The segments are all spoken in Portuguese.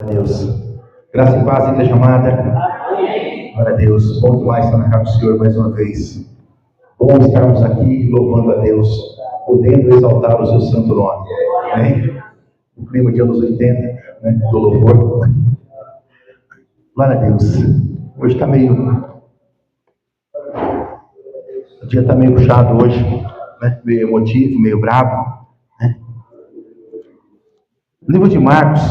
Deus. Graça e paz, igreja amada. Glória a Deus. Bom demais estar na casa do Senhor mais uma vez. Bom estarmos aqui louvando a Deus, podendo exaltar o seu santo nome. Amém? O clima de anos 80, né, do louvor. Glória a Deus. Hoje está o dia está meio puxado hoje, né? Meio emotivo, meio bravo, né? No livro de Marcos,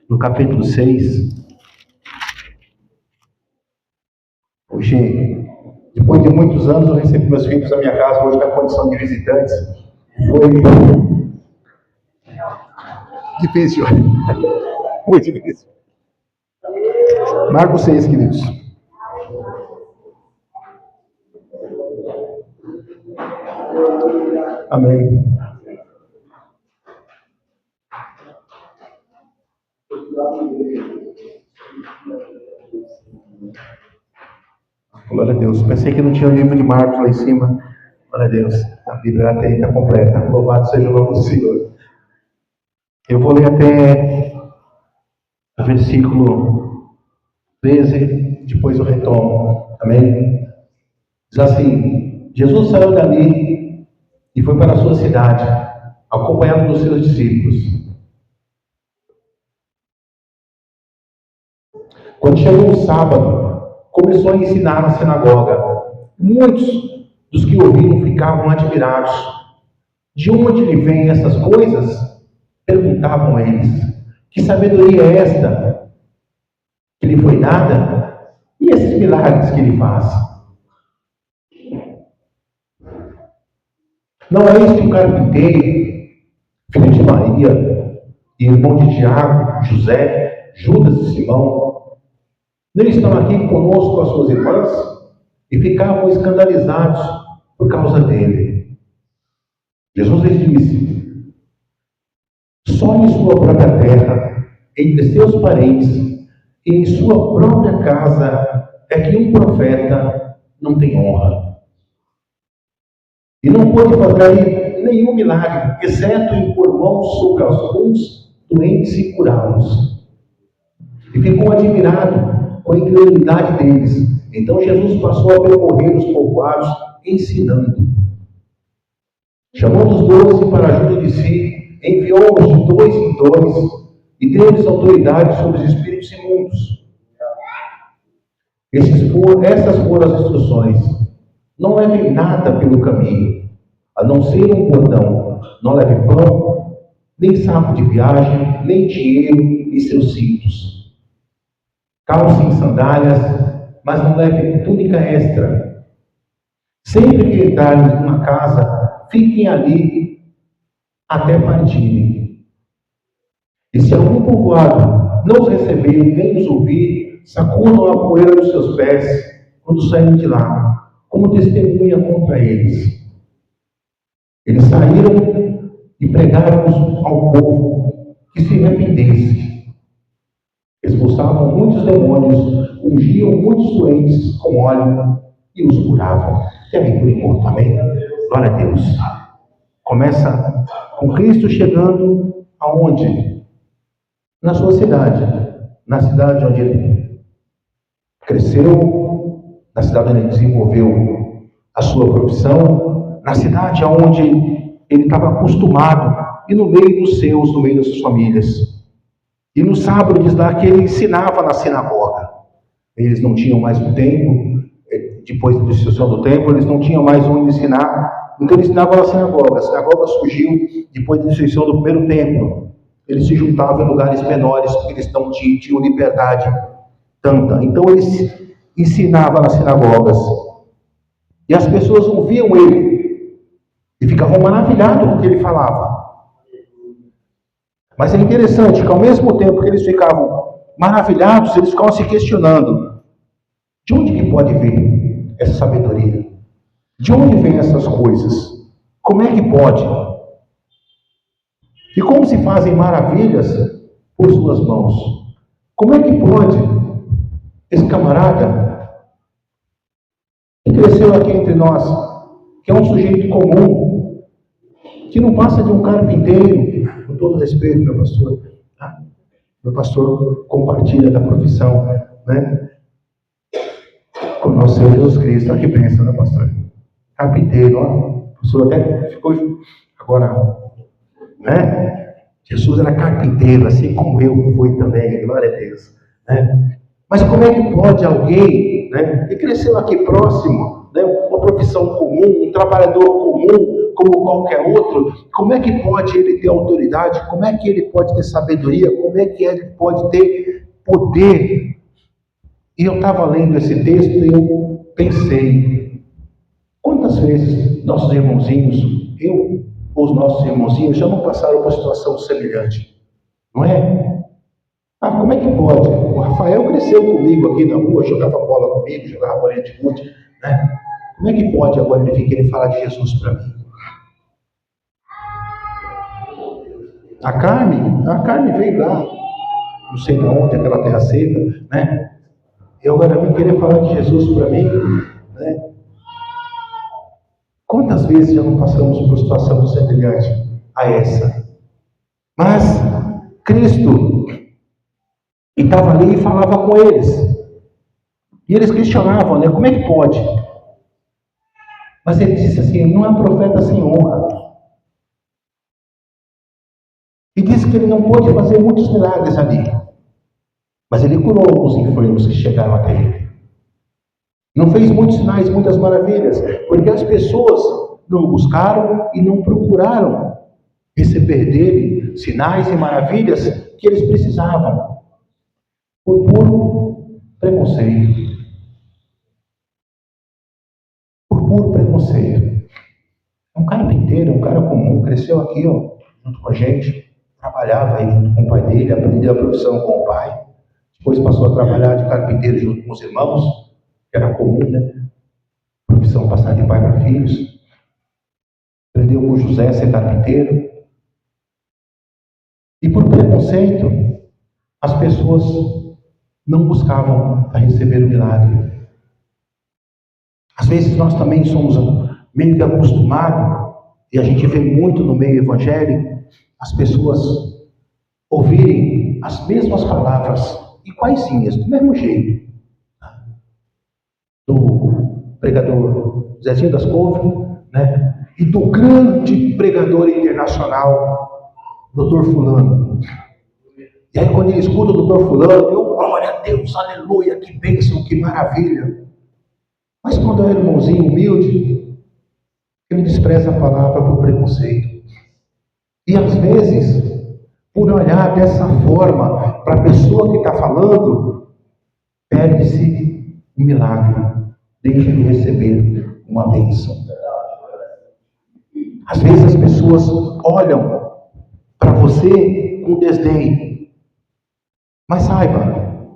no capítulo 6, hoje, depois de muitos anos, eu recebi meus filhos na minha casa, hoje na condição de visitantes. Foi difícil. Foi difícil. Marcos 6, queridos. Amém. Glória a Deus. Pensei que não tinha o livro de Marcos lá em cima. Glória a Deus. A Bíblia está completa. Louvado seja o nome do Senhor. Eu vou ler até o versículo 13, depois eu retomo. Amém? Diz assim: Jesus saiu dali e foi para a sua cidade, acompanhado dos seus discípulos. Quando chegou o sábado, começou a ensinar na sinagoga. Muitos dos que ouviram ficavam admirados. De onde lhe vêm essas coisas? Perguntavam eles. Que sabedoria é esta que lhe foi dada? E esses milagres que ele faz? Não é este o carpinteiro, filho de Maria, e irmão de Tiago, José, Judas e Simão? Não estão aqui conosco as suas irmãs? E ficavam escandalizados por causa dele. Jesus lhes disse: só em sua própria terra, entre seus parentes e em sua própria casa é que um profeta não tem honra. E não pôde fazer nenhum milagre, exceto impor mãos sobre alguns doentes e curá-los. E ficou admirado com a incredulidade deles. Então Jesus passou a percorrer os povoados, ensinando. Chamando os 12 para junto de si, enviou-os de 2 em 2 e deu-lhes autoridade sobre os espíritos imundos. Essas foram as instruções. Não leve nada pelo caminho, a não ser um bordão. Não leve pão, nem saco de viagem, nem dinheiro e seus cintos. Calce em sandálias, mas não leve túnica extra. Sempre que entrarem numa casa, fiquem ali até partirem. E se algum povoado não os receber nem os ouvir, sacudam a poeira dos seus pés quando saírem de lá, como testemunha contra eles. Eles saíram e pregaram ao povo que se arrependesse. Expulsavam muitos demônios, ungiam muitos doentes com óleo e os curavam. Até aí por enquanto, amém? Glória a Deus. Começa com Cristo chegando aonde? Na sua cidade. Na cidade onde ele cresceu, na cidade onde ele desenvolveu a sua profissão, na cidade onde ele estava acostumado, e no meio dos seus, no meio das suas famílias. E no sábado diz lá que ele ensinava na sinagoga. Eles não tinham mais um templo, depois da destruição do templo, eles não tinham mais onde ensinar, então ele ensinava na sinagoga. A sinagoga surgiu depois da destruição do primeiro templo. Eles se juntavam em lugares menores, porque eles não tinham liberdade tanta. Então ele ensinava nas sinagogas. E as pessoas ouviam ele e ficavam maravilhados com o que ele falava. Mas é interessante que ao mesmo tempo que eles ficavam maravilhados, eles ficavam se questionando: de onde que pode vir essa sabedoria? De onde vem essas coisas? Como é que pode? E como se fazem maravilhas por suas mãos? Como é que pode esse camarada que cresceu aqui entre nós, que é um sujeito comum, que não passa de um carpinteiro, com todo respeito, meu pastor, tá? Meu pastor compartilha da profissão, né? Com o nosso Senhor Jesus Cristo. Olha que bênção, né, pastor? Carpinteiro, ó. O pastor até ficou agora, né? Jesus era carpinteiro, assim como eu fui também, glória a Deus. Né? Mas como é que pode alguém, né, que cresceu aqui próximo, né, uma profissão comum, um trabalhador comum, como qualquer outro, como é que pode ele ter autoridade? Como é que ele pode ter sabedoria? Como é que ele pode ter poder? E eu estava lendo esse texto e eu pensei, quantas vezes nossos irmãozinhos, os nossos irmãozinhos já não passaram por situação semelhante, não é? Como é que pode? O Rafael cresceu comigo aqui na rua, jogava bola comigo, jogava bolinha de gude, né? Como é que pode agora ele vir querer falar de Jesus para mim? A Carme veio lá, não sei de onde, aquela terra seca, né? E agora vem querer falar de Jesus para mim, né? Quantas vezes já não passamos por situação semelhante a essa? Mas Cristo estava ali e falava com eles. E eles questionavam, né? Como é que pode? Mas ele disse assim, não é profeta sem honra. E disse que ele não pôde fazer muitos milagres ali. Mas ele curou alguns enfermos que chegaram até ele. Não fez muitos sinais, muitas maravilhas, porque as pessoas não buscaram e não procuraram receber dele sinais e maravilhas que eles precisavam, por puro preconceito. Por puro preconceito. Um carpinteiro, um cara comum, cresceu aqui, ó, junto com a gente, trabalhava aí junto com o pai dele, aprendeu a profissão com o pai, depois passou a trabalhar de carpinteiro junto com os irmãos, que era comum, né? Profissão passar de pai para filhos. Aprendeu com José a ser carpinteiro. E por preconceito, as pessoas não buscavam para receber o milagre. Às vezes nós também somos meio que acostumados, e a gente vê muito no meio evangélico, as pessoas ouvirem as mesmas palavras, iguaizinhas, do mesmo jeito. Do pregador Zezinho das Couves, né? E do grande pregador internacional, Dr. Fulano. E aí quando ele escuta o Dr. Fulano, eu, glória a Deus, aleluia, que bênção, que maravilha. Mas quando é um irmãozinho humilde, ele despreza a palavra por preconceito. E às vezes, por olhar dessa forma para a pessoa que está falando, perde-se um milagre, deixa de receber uma bênção. Às vezes as pessoas olham para você com desdém, mas saiba,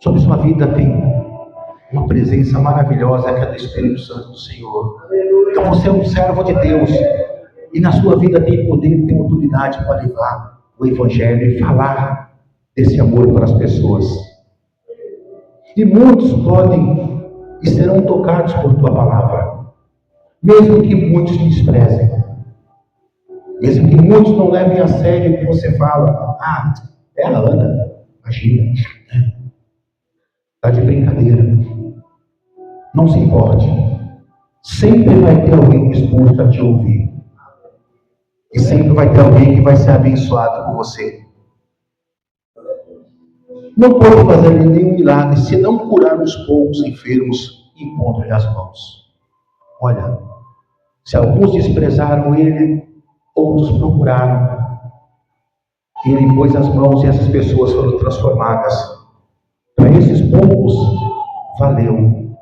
sobre sua vida tem uma presença maravilhosa que é do Espírito Santo do Senhor. Então você é um servo de Deus e na sua vida tem poder, tem autoridade para levar o Evangelho e falar desse amor para as pessoas. E muitos podem e serão tocados por tua palavra, mesmo que muitos te desprezem, mesmo que muitos não levem a sério o que você fala. É a Ana, imagina, está de brincadeira. Não se importe, sempre vai ter alguém disposto a te ouvir, e sempre vai ter alguém que vai ser abençoado por você. Não pode fazer nenhum milagre se não curar os poucos enfermos e impor-lhe as mãos. Olha, se alguns desprezaram ele, outros procuraram. Ele pôs as mãos e essas pessoas foram transformadas. Para esses poucos, valeu.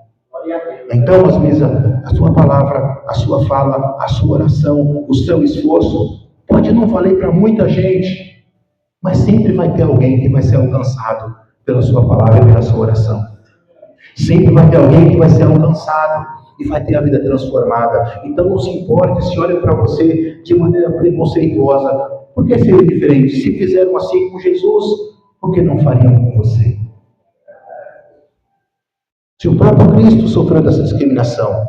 Então, às vezes, a sua palavra, a sua fala, a sua oração, o seu esforço, pode não valer para muita gente, mas sempre vai ter alguém que vai ser alcançado pela sua palavra e pela sua oração. Sempre vai ter alguém que vai ser alcançado e vai ter a vida transformada. Então não se importe se olham para você de maneira preconceituosa. Por que seria diferente? Se fizeram assim com Jesus, por que não fariam com você? Se o próprio Cristo sofreu dessa discriminação.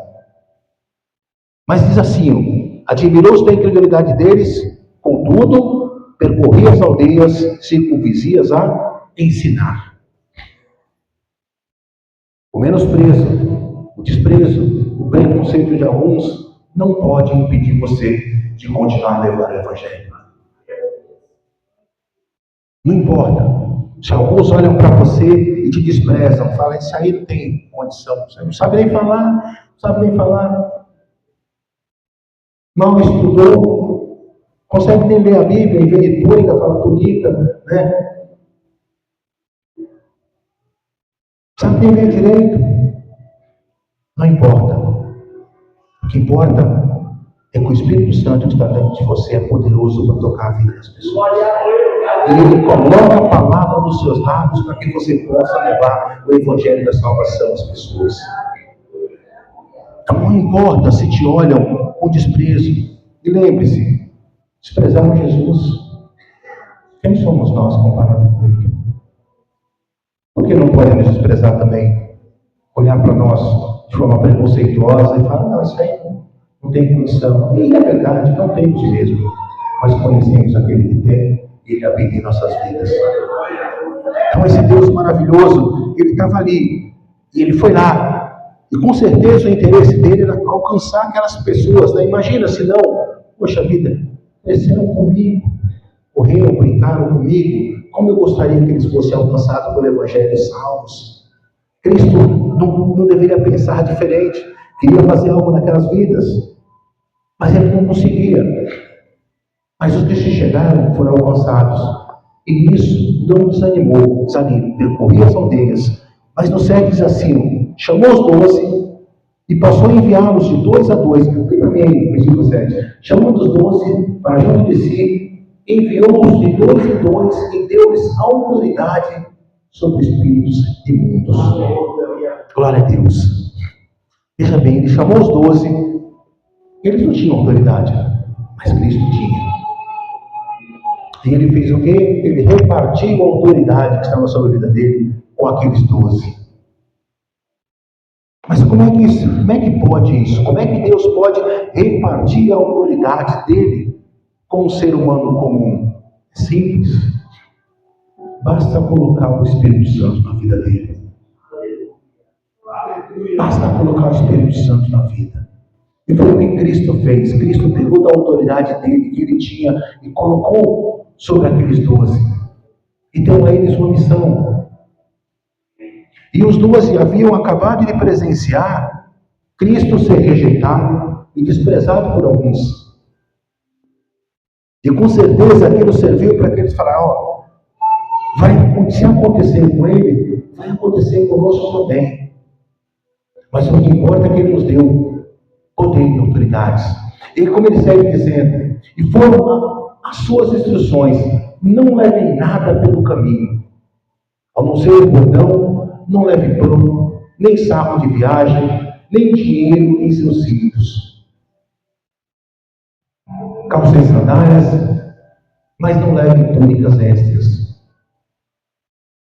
Mas diz assim, admirou-se da incredulidade deles, contudo, percorria as aldeias circunvizinhas a ensinar. O menosprezo, o desprezo, o preconceito de alguns não pode impedir você de continuar a levar o Evangelho. Não importa. Se alguns olham para você e te desprezam, falam, isso aí não tem condição, você não sabe nem falar, não sabe nem falar. Mal estudou, consegue nem ler a Bíblia, em vez de túnica, fala túnica, né? Sabe nem ler direito. Não importa. O que importa é que o Espírito Santo que está dentro de você é poderoso para tocar a vida das pessoas. E Ele coloca a palavra nos seus lábios para que você possa levar o Evangelho da salvação às pessoas. Então não importa se te olham com desprezo. E lembre-se, desprezaram Jesus. Quem somos nós comparado com Ele? Por que não podemos desprezar também? Olhar para nós de forma preconceituosa e falar, não, isso aí não tem condição. E é verdade, não temos mesmo. Mas conhecemos aquele que tem e Ele habita em nossas vidas. Então esse Deus maravilhoso, Ele estava ali. E Ele foi lá. E com certeza o interesse dele era alcançar aquelas pessoas. Né? Imagina se não, poxa vida, cresceram comigo, correram, brincaram comigo. Como eu gostaria que eles fossem alcançados pelo Evangelho e salvos. Cristo não deveria pensar diferente. Queria fazer algo naquelas vidas. Mas ele não conseguia. Mas os que se chegaram foram alcançados. E isso não desanimou. Percorria as aldeias. Mas no 7 diz assim, chamou os 12 e passou a enviá-los de 2 a 2. Vem para mim aí, versículo 7. Chamando os 12 para junto de si, enviou-os de 2 em 2 e deu-lhes autoridade sobre espíritos imundos. Glória a Deus. Veja bem, ele chamou os 12, eles não tinham autoridade, mas Cristo tinha. E ele fez o quê? Ele repartiu a autoridade que estava sobre a vida dele com aqueles 12. Mas como é que isso? Como é que pode isso? Como é que Deus pode repartir a autoridade dele com um ser humano comum? É simples. Basta colocar o Espírito Santo na vida dele. Basta colocar o Espírito Santo na vida. E foi o que Cristo fez. Cristo pegou da autoridade dele, que ele tinha, e colocou sobre aqueles 12. E deu a eles uma missão. E os 12 haviam acabado de presenciar Cristo ser rejeitado e desprezado por alguns. E com certeza aquilo serviu para que eles falaram, se acontecer com ele, vai acontecer conosco também. Mas o que importa é que ele nos deu poder e autoridades. E como ele segue dizendo, e foram as suas instruções, não levem nada pelo caminho, a não ser o bordão, não leve pão, nem saco de viagem, nem dinheiro em seus cintos. Calcem sandálias, mas não levem túnicas extras.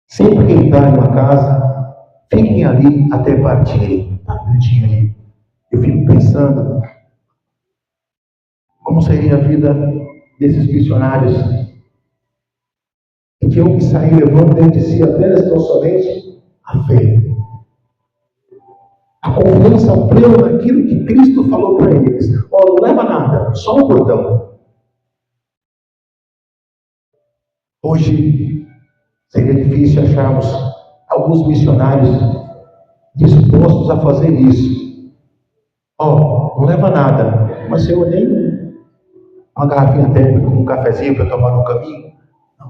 Sempre que entrarem numa casa, fiquem ali até partirem. Tá bonitinho aí. Eu fico pensando como seria a vida desses missionários que tinham que sair levando dentro de si apenas tão somente a fé. A confiança plena naquilo que Cristo falou para eles. Não leva nada, só um bordão. Hoje seria difícil acharmos alguns missionários dispostos a fazer isso. Não leva nada, mas Senhor, nem uma garrafinha térmica, um cafezinho para tomar no caminho,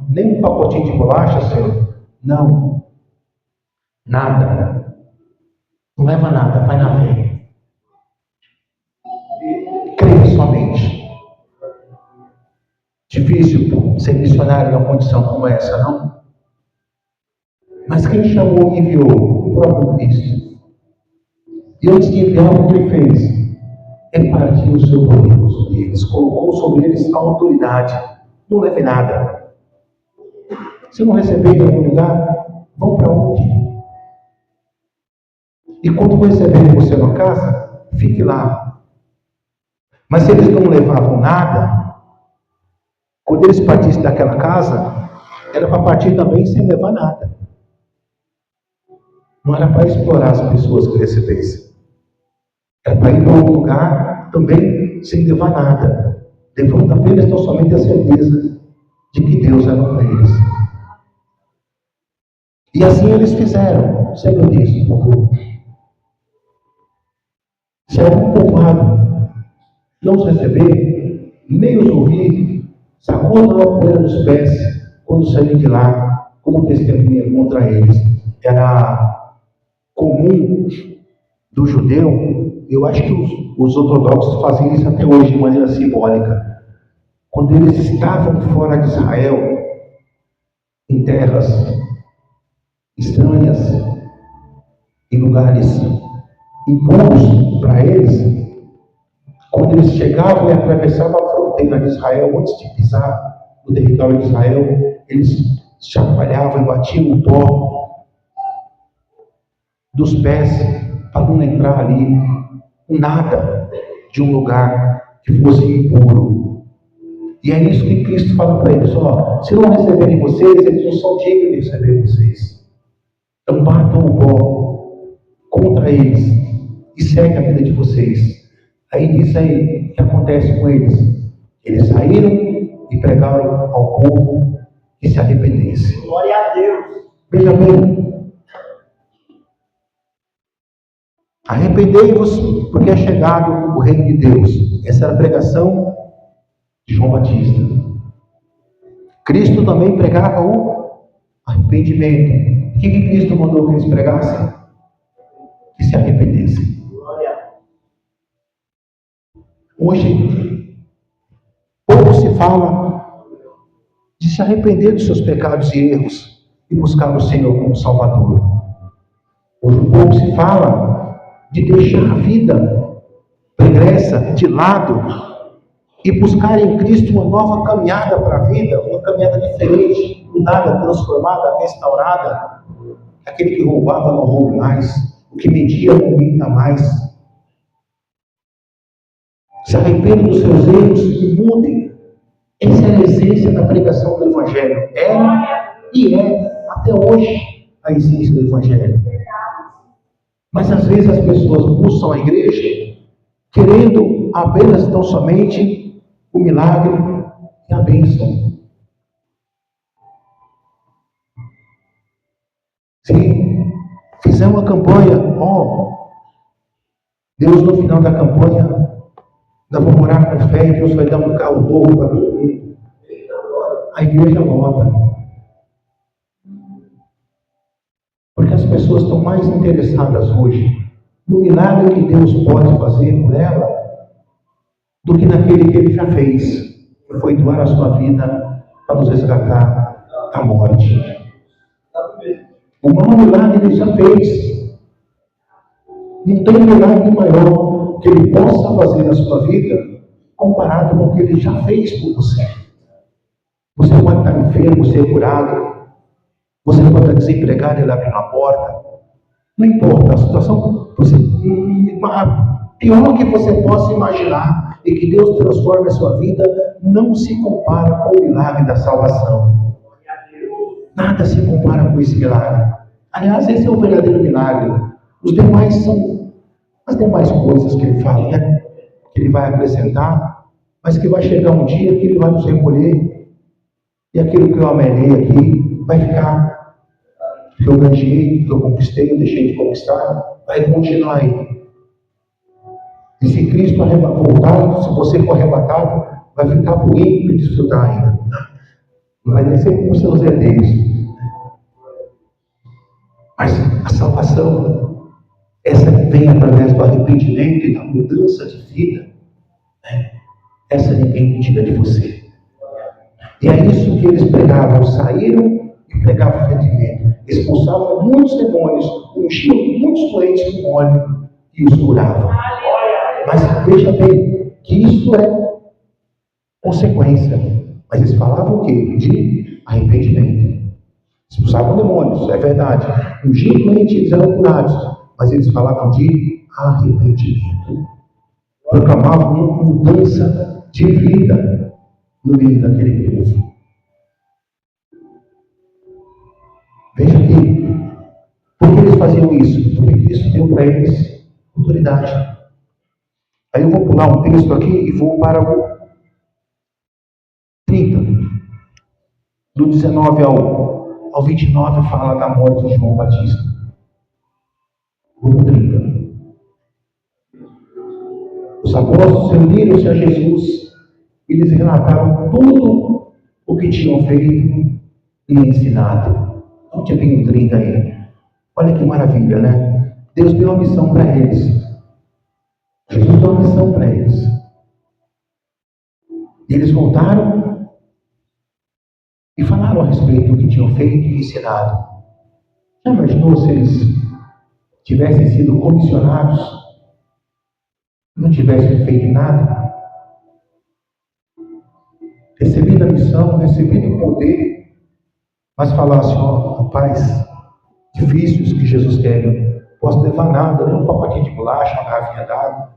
nem um pacotinho de bolacha, Senhor. Não. Nada. Não leva nada, vai na fé. Creia somente. Difícil ser missionário numa condição como essa, não? Mas quem chamou e enviou? O próprio Cristo. E antes de enviar, o que ele fez? Repartiu o seu poder sobre eles, colocou sobre eles a autoridade. Não leve nada. Se não receber em algum lugar, vão para onde? E quando receberem você na casa, fique lá. Mas se eles não levavam nada, Quando eles partissem daquela casa, era para partir também sem levar nada. Não era para explorar as pessoas que recebessem. Era para ir para um lugar também sem levar nada. Levando apenas tão somente a certeza de que Deus era com eles. E assim eles fizeram. Segue o texto, por favor. Se algum povoado não os receber, nem os ouvir, sacudam a poeira dos pés quando saírem de lá, como testemunha contra eles. Era comum do judeu, eu acho que os ortodoxos faziam isso até hoje de maneira simbólica. Quando eles estavam fora de Israel, em terras estranhas, em lugares impuros para eles, quando eles chegavam e atravessavam a fronteira de Israel, antes de pisar no território de Israel, eles chacoalhavam e batiam o pó dos pés para não entrar ali nada de um lugar que fosse impuro. E é isso que Cristo fala para eles: ó, se não receberem vocês, eles não são dignos de receber vocês. Então batam o pó contra eles e segue a vida de vocês. Aí diz aí o que acontece com eles. Eles saíram e pregaram ao povo que se arrependesse. Glória a Deus. Veja bem, arrependei-vos, porque é chegado o reino de Deus. Essa era a pregação de João Batista. Cristo também pregava o arrependimento. O que Cristo mandou que eles pregassem? Que se arrependessem. Hoje, pouco se fala de se arrepender dos seus pecados e erros e buscar o Senhor como Salvador. Hoje, pouco se fala de deixar a vida pregressa de lado e buscar em Cristo uma nova caminhada para a vida, uma caminhada diferente, mudada, transformada, restaurada. Aquele que roubava não roube mais, o que mentia não minta mais. Se arrependam dos seus erros e mudem. Essa é a essência da pregação do Evangelho. Era e é até hoje a essência do Evangelho. Mas às vezes as pessoas buscam a igreja querendo apenas tão somente o milagre e a bênção. Se fizer uma campanha, Deus no final da campanha, nós vamos orar com fé e Deus vai dar um carro novo para todo mundo. A igreja lota. Porque as pessoas estão mais interessadas hoje no milagre que Deus pode fazer por ela do que naquele que Ele já fez, que foi doar a sua vida para nos resgatar da morte. O maior milagre Ele já fez. Não tem milagre maior que Ele possa fazer na sua vida comparado com o que Ele já fez por você. Você pode estar enfermo, ser curado. Você pode estar desempregado e Ele abrir uma porta. Não importa a situação. A pior que você possa imaginar e que Deus transforme a sua vida não se compara com o milagre da salvação. Nada se compara com esse milagre. Aliás, esse é o verdadeiro milagre. Os demais são as demais coisas que Ele fala, né? Que Ele vai acrescentar, mas que vai chegar um dia que Ele vai nos recolher e aquilo que eu amelhei aqui vai ficar, que eu ganhei, que eu conquistei, eu deixei de conquistar, vai continuar aí. E se Cristo voltar, se você for arrebatado, vai ficar por ímpio desfrutar ainda. Não vai descer com os seus herdeiros. Mas a salvação, essa que vem através do arrependimento e da mudança de vida, né? Essa ninguém tira de você. E é isso que eles pregavam, saíram e pregavam arrependimento. Expulsavam muitos demônios, ungiam muitos doentes com óleo e os curavam. Mas veja bem, que isso é consequência. Mas eles falavam o quê? De arrependimento. Expulsavam demônios, é verdade. Ungiam doentes, eles eram curados. Mas eles falavam de arrependimento. Proclamavam uma mudança de vida. no meio daquele povo. Veja aqui, por que eles faziam isso? Porque Cristo deu para eles autoridade. Aí eu vou pular um texto aqui e vou para o 30. Do 19 ao 29 fala da morte de João Batista. O 30. Os apóstolos reuniram-se a Jesus e lhes relataram tudo o que tinham feito e ensinado. Onde vem o 30 aí? Olha que maravilha, né? Deus deu uma missão para eles. Jesus deu uma missão para eles. E eles voltaram e falaram a respeito do que tinham feito e ensinado. Já imaginou se eles tivessem sido comissionados e não tivessem feito nada? Recebido a missão, recebido o poder, mas falassem, rapaz, difíceis que Jesus quer, não posso levar nada, nem um pacotinho de bolacha, uma garrafinha d'água.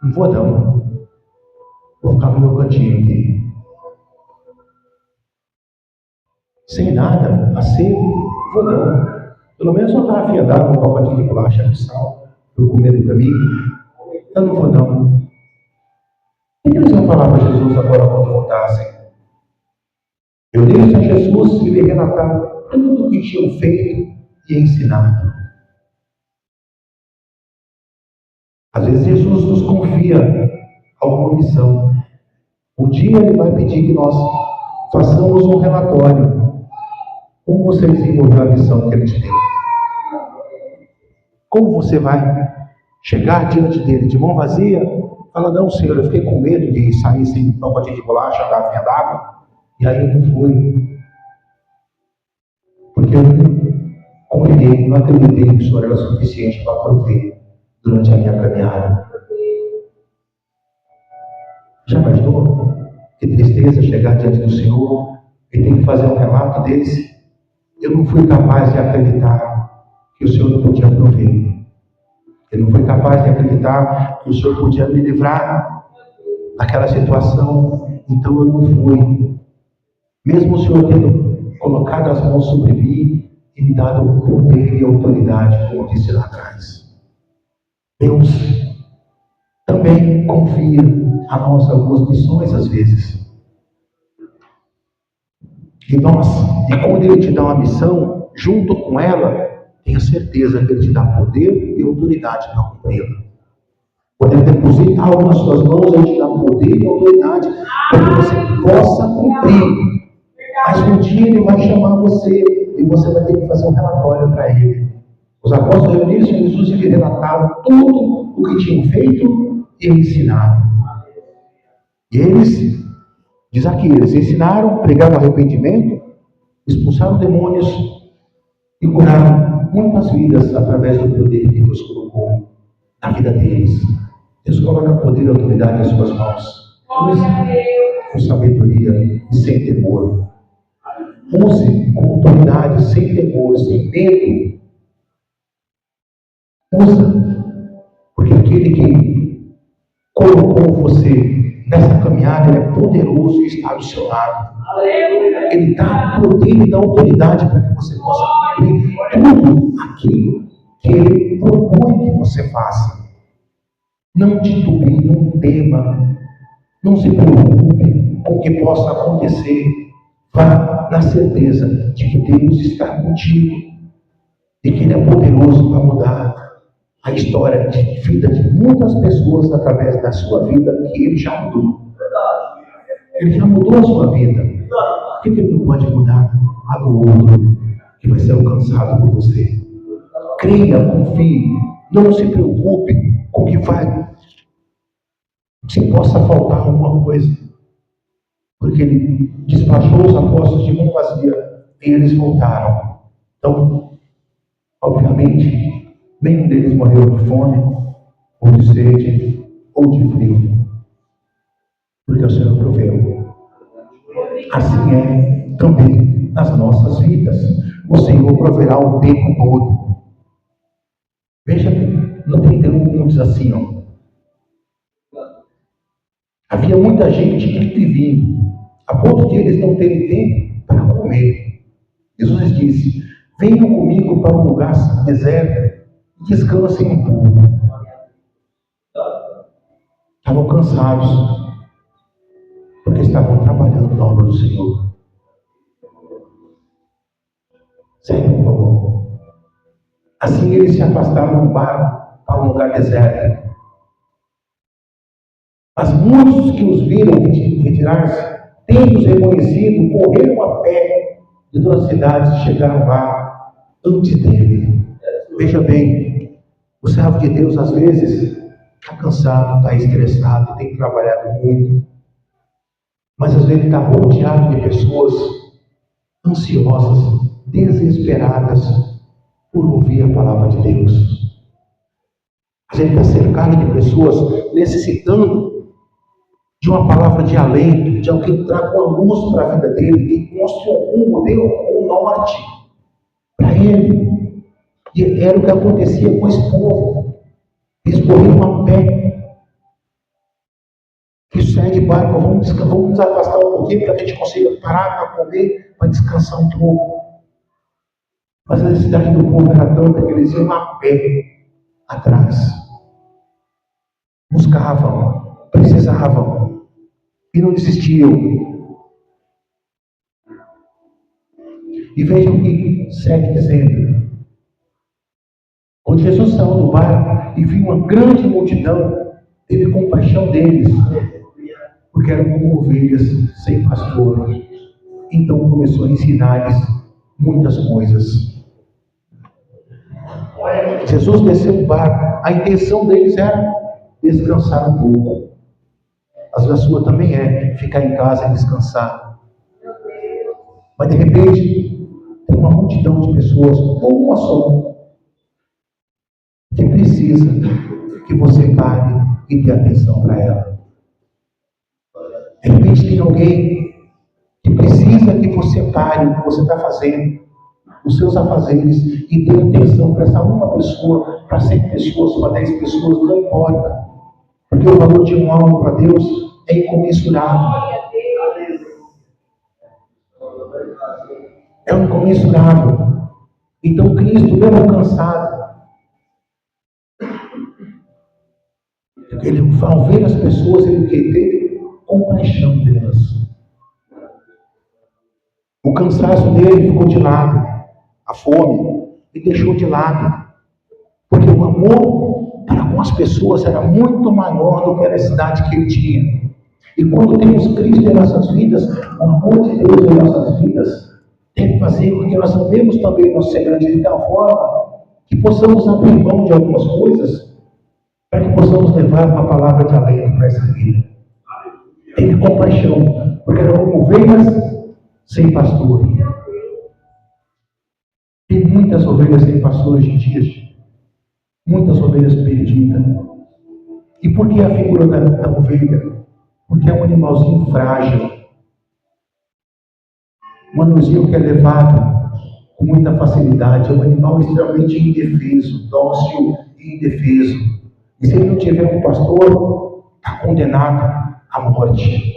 Não vou não. Vou ficar no meu cantinho aqui. Sem nada, a seco, vou não. Pelo menos uma garrafinha d'água, um pacotinho de bolacha, de sal, para eu comer no caminho. Eu não vou não. O que eles iam falar para Jesus agora quando voltassem? Eu disse a Jesus e lhe relataram tudo o que tinham feito e ensinado. Às vezes Jesus nos confia alguma missão. Um dia Ele vai pedir que nós façamos um relatório. Como você desenvolveu a missão que Ele te deu? Como você vai chegar diante dele de mão vazia? Fala, não, Senhor, eu fiquei com medo de sair sem um pacotinho de bolacha, garrafinha d'água. E aí eu não fui. Porque eu não confiei, não acreditei que o Senhor era suficiente para prover durante a minha caminhada. Já imaginou? Que tristeza chegar diante do Senhor e ter que fazer um relato desse. Eu não fui capaz de acreditar que o Senhor não podia prover. Eu não fui capaz de acreditar que o Senhor podia me livrar daquela situação. Então eu não fui. Mesmo o Senhor tendo colocado as mãos sobre mim e me dado poder e autoridade, como eu disse lá atrás. Deus também confia a nós algumas missões às vezes. E quando Ele te dá uma missão, junto com ela, tenha certeza que Ele te dá poder e autoridade para cumpri-la. Quando Ele deposita algo nas suas mãos, Ele te dá poder e autoridade para que você possa cumprir. Mas um dia Ele vai chamar você e você vai ter que fazer um relatório para Ele. Os apóstolos reuniram-se a Jesus e lhe relataram tudo o que tinham feito e ensinado. E eles, diz aqui, eles ensinaram, pregaram arrependimento, expulsaram demônios e curaram muitas vidas através do poder que Deus colocou na vida deles. Deus coloca poder e autoridade nas suas mãos. Use com sabedoria e sem temor. Use com autoridade, sem temor, sem medo. Usa, porque aquele que colocou você nessa caminhada, Ele é poderoso e está do seu lado. Ele dá poder e dá autoridade para que você possa cumprir tudo aquilo que Ele propõe que você faça. Não titube, não tema, não se preocupe com o que possa acontecer. Vá na certeza de que Deus está contigo e que Ele é poderoso para mudar a história de vida de muitas pessoas através da sua vida, que Ele já mudou. Ele já mudou a sua vida. Por que Ele não pode mudar a do outro que vai ser alcançado por você? Creia, confie, não se preocupe com o que vai, se possa faltar alguma coisa. Porque Ele despachou os apóstolos de mão vazia e eles voltaram. Então, obviamente, nenhum deles morreu de fome, ou de sede, ou de frio. Porque o Senhor proveu. Assim é também nas nossas vidas. O Senhor proverá o tempo todo. Veja, no 31 diz assim, Havia muita gente indo e vindo, a ponto de eles não terem tempo para comer. Jesus disse: venham comigo para um lugar deserto e descansem um pouco. Estavam cansados, porque estavam trabalhando na obra do Senhor. Segue, por favor. Assim eles se afastaram do barco para um lugar deserto. Mas muitos que os viram retirar-se, tendo-os reconhecido, correram a pé de todas as cidades e chegaram lá antes dele. Veja bem, o servo de Deus às vezes está cansado, está estressado, tem trabalhado muito, mas às vezes está rodeado de pessoas ansiosas, desesperadas por ouvir a palavra de Deus. A gente está cercado de pessoas necessitando de uma palavra de alento, de alguém que traga uma luz para a vida dele, que mostre um rumo, dê um norte para ele. E era o que acontecia com esse povo. Eles corriam a pé. Isso sai de barco, vamos nos afastar um pouquinho para que a gente consiga parar para comer, para descansar um pouco. Mas a necessidade do povo era tanta que eles iam a pé atrás. Buscavam, precisavam e não desistiam. E vejam o que segue dizendo. Quando Jesus saiu do barco e viu uma grande multidão, teve compaixão deles, porque eram como ovelhas sem pastor. Então começou a ensinar-lhes muitas coisas. Jesus desceu do barco, a intenção deles era descansar um pouco. A sua também é ficar em casa e descansar. Mas de repente, tem uma multidão de pessoas, ou uma só, que precisa que você pare e dê atenção para ela. De repente tem alguém que precisa que você pare o que você está fazendo, os seus afazeres, e dê atenção para essa uma pessoa, para 100 pessoas, para 10 pessoas, não importa. Porque o valor de uma alma para Deus é incomensurável. É incomensurável. Então Cristo, mesmo cansado, ele, ao ver as pessoas, ele teve compaixão delas. O cansaço dele ficou de lado, a fome, e deixou de lado, porque o amor para com as pessoas era muito maior do que a necessidade que ele tinha. E quando temos Cristo em nossas vidas, o amor de Deus em nossas vidas deve fazer com que nós amemos também nosso semelhante de tal forma que possamos abrir mão de algumas coisas para que possamos levar a palavra de alento para essa vida. Tenha compaixão, porque eram como ovelhas sem pastor. Tem muitas ovelhas sem pastor hoje em dia, muitas ovelhas perdidas. E por que a figura da ovelha? Porque é um animalzinho frágil, um animalzinho que é levado com muita facilidade, é um animal extremamente indefeso, dócil e indefeso. E se ele não tiver um pastor, está condenado à morte.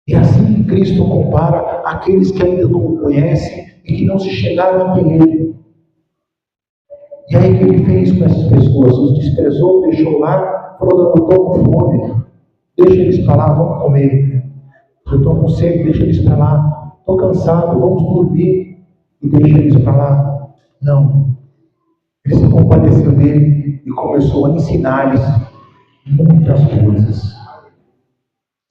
E assim que Cristo compara aqueles que ainda não o conhecem e que não se chegaram até ele. E aí o que ele fez com essas pessoas? Os desprezou, deixou lá, falou: eu estou com fome, deixa eles para lá, vamos comer. Eu estou com sede, deixa eles para lá. Estou cansado, vamos dormir e deixa eles para lá. Não. Ele se compadeceu dele e começou a ensinar-lhes muitas coisas,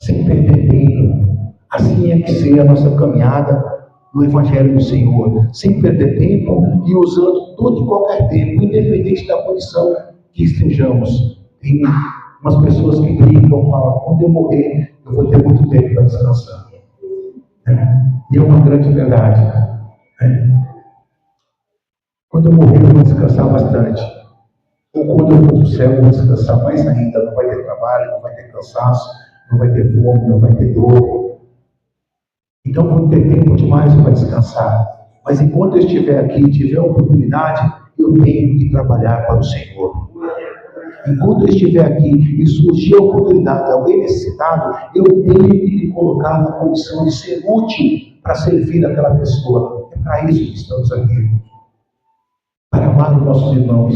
sem perder tempo. Assim é que ser a nossa caminhada no Evangelho do Senhor, sem perder tempo e usando todo e qualquer tempo, independente da condição que estejamos. Tem umas pessoas que brincam, falam: quando eu morrer, eu vou ter muito tempo para descansar. E é uma grande verdade. Quando eu morrer, eu vou descansar bastante. Ou quando eu for para o céu, eu vou descansar mais ainda. Não vai ter trabalho, não vai ter cansaço, não vai ter fome, não vai ter dor. Então vou ter tempo demais para descansar. Mas enquanto eu estiver aqui, tiver a oportunidade, eu tenho que trabalhar para o Senhor. Enquanto eu estiver aqui e surgir a oportunidade de alguém necessitado, eu tenho que me colocar na condição de ser útil para servir aquela pessoa. É para isso que estamos aqui. Para amar os nossos irmãos.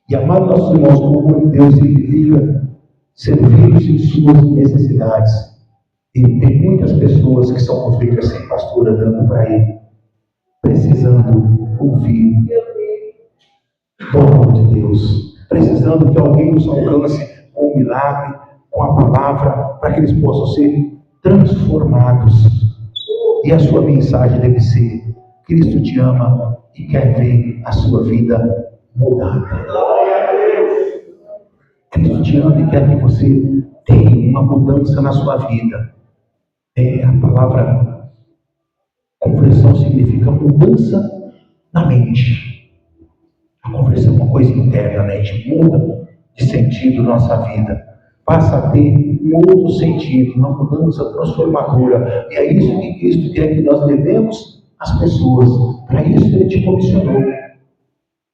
E amar os nossos irmãos como o amor de Deus significa servi-los em suas necessidades. E tem muitas pessoas que são ovelhas sem pastor andando por aí, precisando ouvir do amor de Deus, precisando que alguém nos alcance com um milagre, com a palavra, para que eles possam ser transformados. E a sua mensagem deve ser: Cristo te ama e quer ver a sua vida mudada. Cristo te ama e quer que você tenha uma mudança na sua vida. A palavra conversão significa mudança na mente. A conversão é uma coisa interna, né? A gente muda de sentido na nossa vida. Passa a ter um outro sentido, uma mudança transformadora. E é isso que Cristo quer que nós devemos às pessoas. Para isso Ele te comissionou.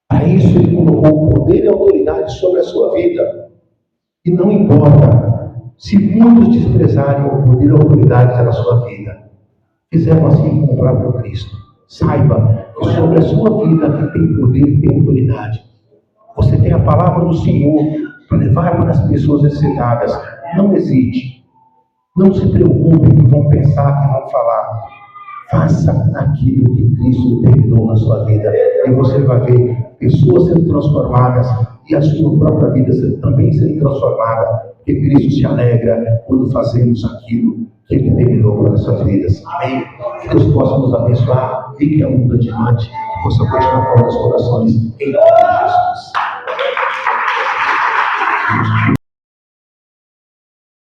Para isso Ele colocou poder e autoridade sobre a sua vida. E não importa se muitos desprezarem o poder e a autoridade na sua vida. Fizeram assim com o próprio Cristo. Saiba que sobre a sua vida tem poder e tem autoridade. Você tem a palavra do Senhor para levar para as pessoas necessitadas. Não hesite. Não se preocupe que vão pensar, que vão falar. Faça aquilo que Cristo determinou na sua vida. E você vai ver pessoas sendo transformadas e a sua própria vida também sendo transformada. Porque Cristo se alegra quando fazemos aquilo que Ele determinou para as nossas vidas. Amém? Que Deus possa nos abençoar e que a luta adiante possa continuar fora dos corações. Em nome de Jesus.